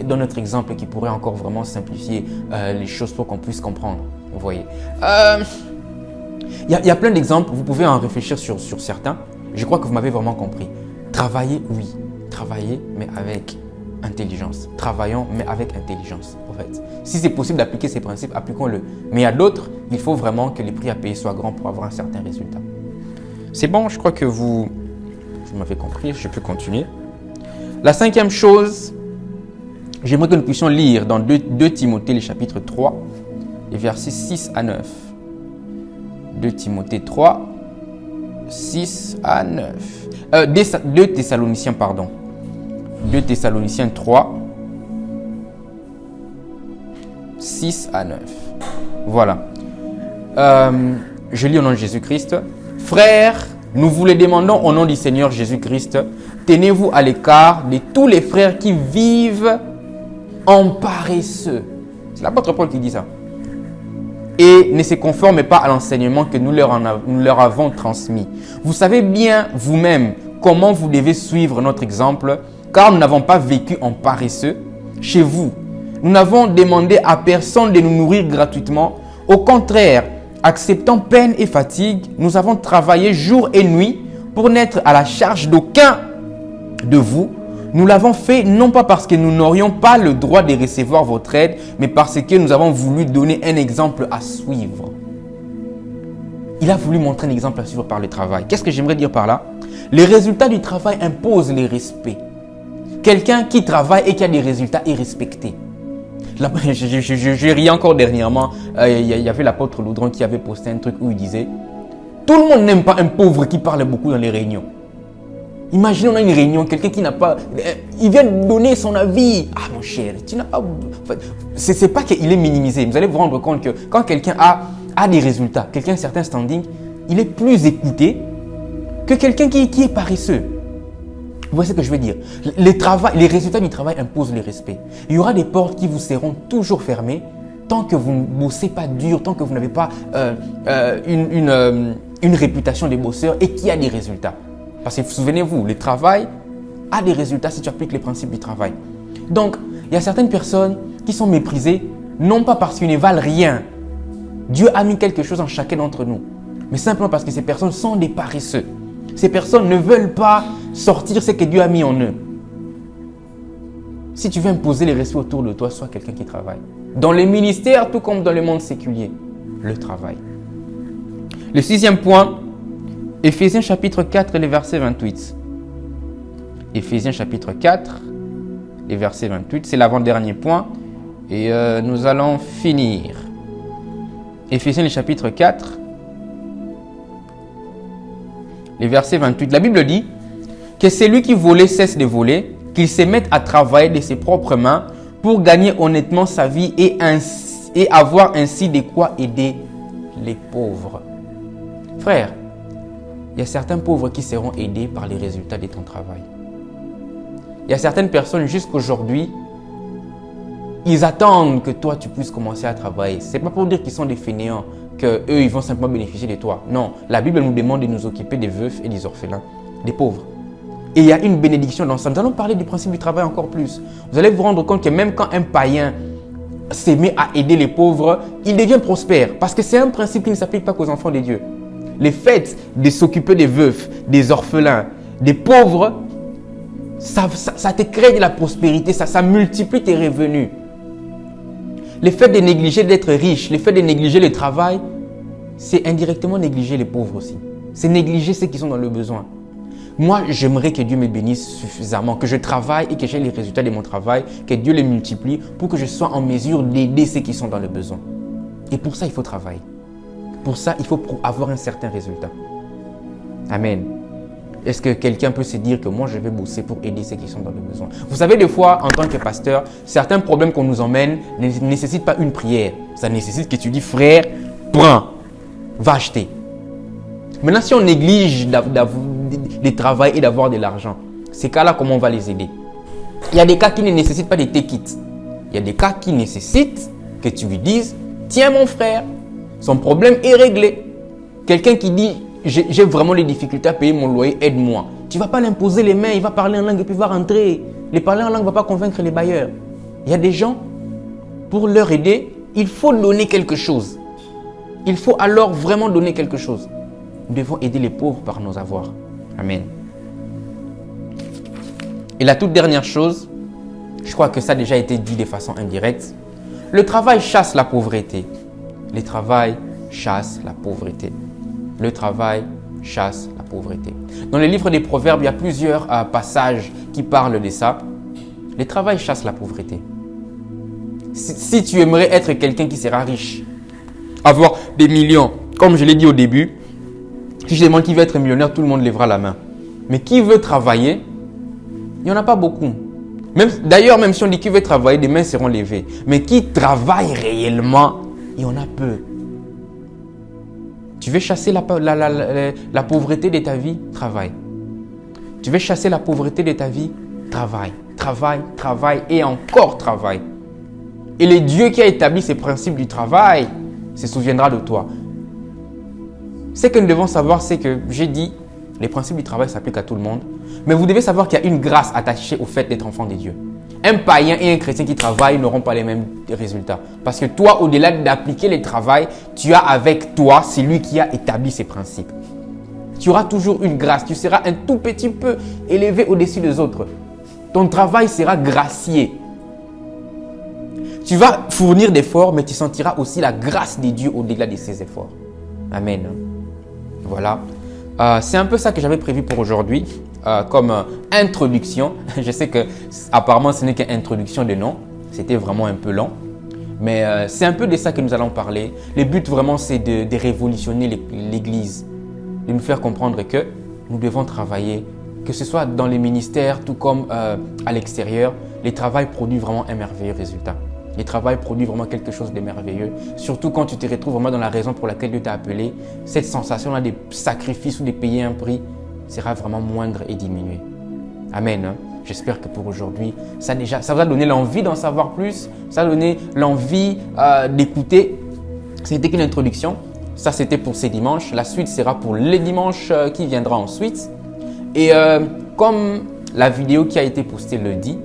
[SPEAKER 1] dans notre exemple qui pourrait encore vraiment simplifier les choses pour qu'on puisse comprendre. Vous voyez. Il y a plein d'exemples, vous pouvez en réfléchir sur certains. Je crois que vous m'avez vraiment compris. Travailler, oui. Travailler, mais avec intelligence. Travaillons, mais avec intelligence, en fait. Si c'est possible d'appliquer ces principes, appliquons-le. Mais il y a d'autres, il faut vraiment que les prix à payer soient grands pour avoir un certain résultat. C'est bon, je crois que vous m'avez compris, je peux continuer. La 5e chose, j'aimerais que nous puissions lire dans 2 Timothée, le chapitre 3, les versets 6 à 9. 2 Timothée 3, 6 à 9. 2 Thessaloniciens, pardon. 2 Thessaloniciens 3, 6 à 9. Voilà. Je lis au nom de Jésus-Christ. Frères, nous vous le demandons au nom du Seigneur Jésus-Christ, tenez-vous à l'écart de tous les frères qui vivent en paresseux. C'est l'apôtre Paul qui dit ça. Et ne se conforment pas à l'enseignement que nous leur avons transmis. Vous savez bien vous-même comment vous devez suivre notre exemple, car nous n'avons pas vécu en paresseux chez vous. Nous n'avons demandé à personne de nous nourrir gratuitement. Au contraire, acceptant peine et fatigue, nous avons travaillé jour et nuit pour n'être à la charge d'aucun de vous. Nous l'avons fait non pas parce que nous n'aurions pas le droit de recevoir votre aide, mais parce que nous avons voulu donner un exemple à suivre. Il a voulu montrer un exemple à suivre par le travail. Qu'est-ce que j'aimerais dire par là? Les résultats du travail imposent les respects. Quelqu'un qui travaille et qui a des résultats est respecté. Là, je riais encore dernièrement, il y avait l'apôtre Loudron qui avait posté un truc où il disait « Tout le monde n'aime pas un pauvre qui parle beaucoup dans les réunions. » Imaginez, on a une réunion, quelqu'un qui n'a pas... Il vient donner son avis. Ah mon cher, tu n'as pas... C'est pas qu'il est minimisé. Vous allez vous rendre compte que quand quelqu'un a des résultats, quelqu'un a un certain standing, il est plus écouté que quelqu'un qui est paresseux. Vous voyez ce que je veux dire? Les résultats du travail imposent le respect. Il y aura des portes qui vous seront toujours fermées tant que vous ne bossez pas dur, tant que vous n'avez pas une réputation de bosseur et qui a des résultats. Parce que souvenez-vous, le travail a des résultats si tu appliques les principes du travail. Donc, il y a certaines personnes qui sont méprisées, non pas parce qu'ils ne valent rien. Dieu a mis quelque chose en chacun d'entre nous, mais simplement parce que ces personnes sont des paresseux. Ces personnes ne veulent pas sortir ce que Dieu a mis en eux. Si tu veux imposer les respects autour de toi, sois quelqu'un qui travaille. Dans les ministères, tout comme dans le monde séculier, le travail. Le 6e point, Éphésiens chapitre 4, les versets 28. Éphésiens chapitre 4, les versets 28, c'est l'avant-dernier point. Et nous allons finir. Éphésiens le chapitre 4, les versets 28. La Bible dit que celui qui volait cesse de voler, qu'il se mette à travailler de ses propres mains pour gagner honnêtement sa vie et avoir ainsi de quoi aider les pauvres. Frère, il y a certains pauvres qui seront aidés par les résultats de ton travail. Il y a certaines personnes jusqu'aujourd'hui, ils attendent que toi tu puisses commencer à travailler. Ce n'est pas pour dire qu'ils sont des fainéants. qu'eux, ils vont simplement bénéficier de toi. Non, la Bible nous demande de nous occuper des veufs et des orphelins, des pauvres. Et il y a une bénédiction dans ça. Nous allons parler du principe du travail encore plus. Vous allez vous rendre compte que même quand un païen s'est mis à aider les pauvres, il devient prospère. Parce que c'est un principe qui ne s'applique pas qu'aux enfants de Dieu. Le fait de s'occuper des veufs, des orphelins, des pauvres, ça te crée de la prospérité, ça multiplie tes revenus. Le fait de négliger d'être riche, le fait de négliger le travail, c'est indirectement négliger les pauvres aussi. C'est négliger ceux qui sont dans le besoin. Moi, j'aimerais que Dieu me bénisse suffisamment, que je travaille et que j'ai les résultats de mon travail, que Dieu les multiplie pour que je sois en mesure d'aider ceux qui sont dans le besoin. Et pour ça, il faut travailler. Pour ça, il faut avoir un certain résultat. Amen. Est-ce que quelqu'un peut se dire que moi, je vais bosser pour aider ceux qui sont dans le besoin? Vous savez, des fois, en tant que pasteur, certains problèmes qu'on nous emmène ne nécessitent pas une prière. Ça nécessite que tu dis, frère, prends, va acheter. Maintenant, si on néglige de travailler et d'avoir de l'argent, ces cas-là, comment on va les aider? Il y a des cas qui ne nécessitent pas de tes kits. Il y a des cas qui nécessitent que tu lui dises, tiens mon frère, son problème est réglé. Quelqu'un qui dit, j'ai vraiment des difficultés à payer mon loyer, aide-moi. Tu ne vas pas l'imposer les mains, il va parler en langue et puis il va rentrer. Les parler en langue ne va pas convaincre les bailleurs. Il y a des gens, pour leur aider, il faut donner quelque chose. Il faut alors vraiment donner quelque chose. Nous devons aider les pauvres par nos avoirs. Amen. Et la toute dernière chose, je crois que ça a déjà été dit de façon indirecte. Le travail chasse la pauvreté. Le travail chasse la pauvreté. Le travail chasse la pauvreté. Dans le livre des Proverbes, il y a plusieurs passages qui parlent de ça. Le travail chasse la pauvreté. Si tu aimerais être quelqu'un qui sera riche, avoir des millions, comme je l'ai dit au début, si je demande qui veut être millionnaire, tout le monde lèvera la main. Mais qui veut travailler, il n'y en a pas beaucoup. D'ailleurs, même si on dit qui veut travailler, des mains seront levées. Mais qui travaille réellement, il y en a peu. Tu veux chasser la pauvreté de ta vie? Travaille. Tu veux chasser la pauvreté de ta vie? Travaille. Travaille, travaille et encore travaille. Et le Dieu qui a établi ces principes du travail se souviendra de toi. Ce que nous devons savoir, c'est que j'ai dit, les principes du travail s'appliquent à tout le monde. Mais vous devez savoir qu'il y a une grâce attachée au fait d'être enfant de Dieu. Un païen et un chrétien qui travaillent n'auront pas les mêmes résultats. Parce que toi, au-delà d'appliquer le travail, tu as avec toi celui qui a établi ces principes. Tu auras toujours une grâce. Tu seras un tout petit peu élevé au-dessus des autres. Ton travail sera gracié. Tu vas fournir d'efforts, mais tu sentiras aussi la grâce de Dieu au-delà de ces efforts. Amen. Voilà. C'est un peu ça que j'avais prévu pour aujourd'hui comme introduction. Je sais que apparemment ce n'est qu'une introduction de nom. C'était vraiment un peu long. Mais c'est un peu de ça que nous allons parler. Le but vraiment c'est de révolutionner l'Église. De nous faire comprendre que nous devons travailler. Que ce soit dans les ministères tout comme à l'extérieur. Le travail produit vraiment un merveilleux résultat. Le travail produit vraiment quelque chose de merveilleux. Surtout quand tu te retrouves vraiment dans la raison pour laquelle Dieu t'a appelé. Cette sensation-là de sacrifice ou de payer un prix sera vraiment moindre et diminuée. Amen. J'espère que pour aujourd'hui, ça vous a donné l'envie d'en savoir plus. Ça a donné l'envie d'écouter. C'était qu'une introduction. Ça, c'était pour ces dimanches. La suite sera pour les dimanches qui viendra ensuite. Et comme la vidéo qui a été postée le dit,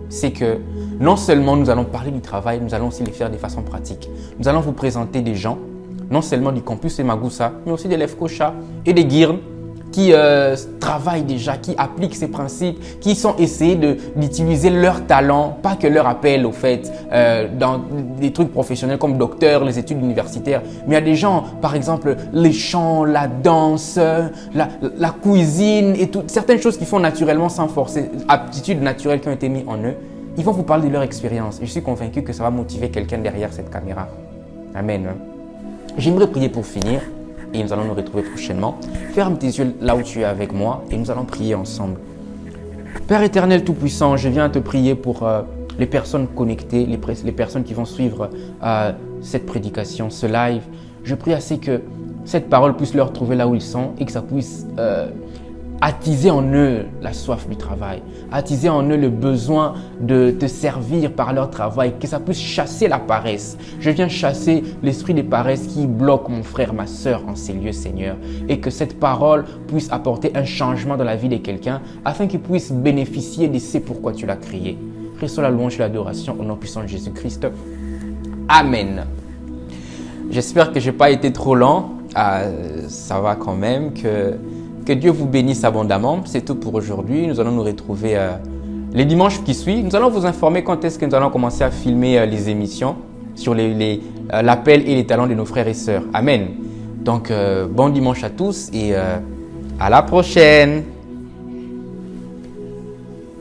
[SPEAKER 1] c'est que non seulement nous allons parler du travail, nous allons aussi le faire de façon pratique. Nous allons vous présenter des gens, non seulement du campus Emagoussa, mais aussi de l'EFCOCHA et des GIRN qui travaillent déjà, qui appliquent ces principes, qui sont essayés d'utiliser leur talent, pas que leur appel au fait, dans des trucs professionnels comme docteur, les études universitaires. Mais il y a des gens, par exemple, les chants, la danse, la cuisine et toutes certaines choses qu'ils font naturellement sans forcer, aptitudes naturelles qui ont été mises en eux. Ils vont vous parler de leur expérience. Je suis convaincu que ça va motiver quelqu'un derrière cette caméra. Amen. J'aimerais prier pour finir et nous allons nous retrouver prochainement. Ferme tes yeux là où tu es avec moi et nous allons prier ensemble. Père éternel tout-puissant, je viens te prier pour les personnes connectées, les personnes qui vont suivre cette prédication, ce live. Je prie assez que cette parole puisse leur trouver là où ils sont et que ça puisse attiser en eux la soif du travail, attiser en eux le besoin de te servir par leur travail, que ça puisse chasser la paresse. Je viens chasser l'esprit de paresse qui bloque mon frère, ma soeur en ces lieux, Seigneur, et que cette parole puisse apporter un changement dans la vie de quelqu'un afin qu'il puisse bénéficier de ce pourquoi tu l'as créé. Reçois la louange et l'adoration au nom puissant de Jésus-Christ. Amen. J'espère que je n'ai pas été trop lent. Ça va quand même. Que Dieu vous bénisse abondamment. C'est tout pour aujourd'hui. Nous allons nous retrouver les dimanches qui suivent. Nous allons vous informer quand est-ce que nous allons commencer à filmer les émissions sur l'appel et les talents de nos frères et sœurs. Amen. Donc, bon dimanche à tous et à la prochaine.